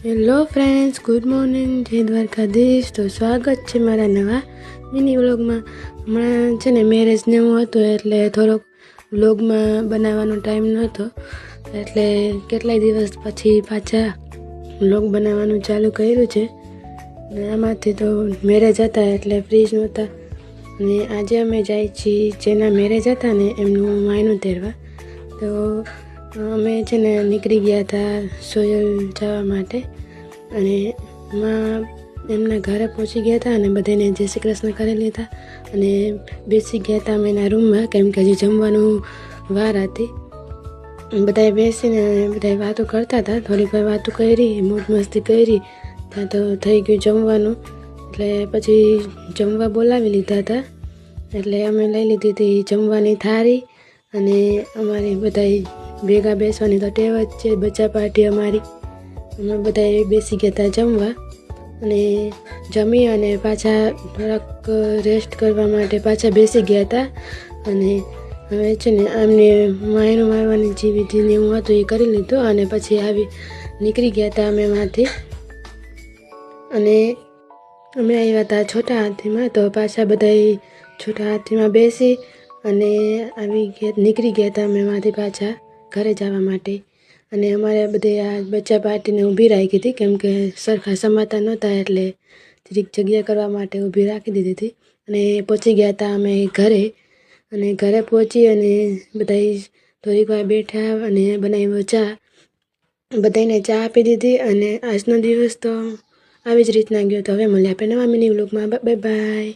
Hello friends, good morning, જય દ્વારકાધીશ. તો સ્વાગત છે મારા નવા મિની વ્લોગમાં. હમણાં છે ને મેરેજને એવું હતું એટલે થોડોક વ્લોગમાં બનાવવાનો ટાઈમ નહોતો, એટલે કેટલાય દિવસ પછી પાછા વ્લોગ બનાવવાનું ચાલુ કર્યું છે. ને આમાંથી તો મેરેજ હતા એટલે ફ્રી જ નહોતા. અને આજે અમે જાય છીએ જેના મેરેજ હતા ને એમનું માયનું તેરવા. તો અમે છે ને નીકળી ગયા હતા સોયલ જવા માટે, અને એમાં એમના ઘરે પહોંચી ગયા હતા અને બધાને જય શ્રી કૃષ્ણ કરી લીધા અને બેસી ગયા હતા અમે એના રૂમમાં, કેમ કે હજી જમવાનું વાર હતી. બધાએ બેસીને બધાએ વાતો કરતા હતા, થોડીક વાર વાતો કરી, મોજ મસ્તી કરી, ત્યાં તો થઈ ગયું જમવાનું. એટલે પછી જમવા બોલાવી લીધા હતા, એટલે અમે લઈ લીધી હતી જમવાની થાળી. અને અમારી બધાય ભેગા બેસવાની તો ટેવ જ છે, બચ્ચા પાર્ટી અમારી. અમે બધાએ બેસી ગયા હતા જમવા, અને જમી અને પાછા થોડાક રેસ્ટ કરવા માટે પાછા બેસી ગયા હતા. અને હવે છે ને અમને માયનું મારવાની જે વિધિને એવું હતું એ કરી લીધું, અને પછી નીકળી ગયા હતા અમે એમાંથી. અને અમે આવ્યા હતા છોટા હાથીમાં, તો પાછા બધાય છોટા હાથીમાં બેસી અને નીકળી ગયા હતા અમે એમાંથી પાછા ઘરે જવા માટે. અને અમારે બધે આ બચ્ચા પાર્ટીને ઊભી રાખી હતી, કેમ કે સરખા સમાતા નહોતા એટલે જરીક જગ્યા કરવા માટે ઊભી રાખી દીધી હતી. અને પહોંચી ગયા હતા અમે ઘરે, અને ઘરે પહોંચી અને બધાય થોડીક વાર બેઠા અને બનાવ્યો ચા. બધાને ચા આપી દીધી, અને આજનો દિવસ તો આવી જ રીતના ગયો. તો હવે મળ્યા આપણે નવા મિની વ્લોગમાં. Bye bye.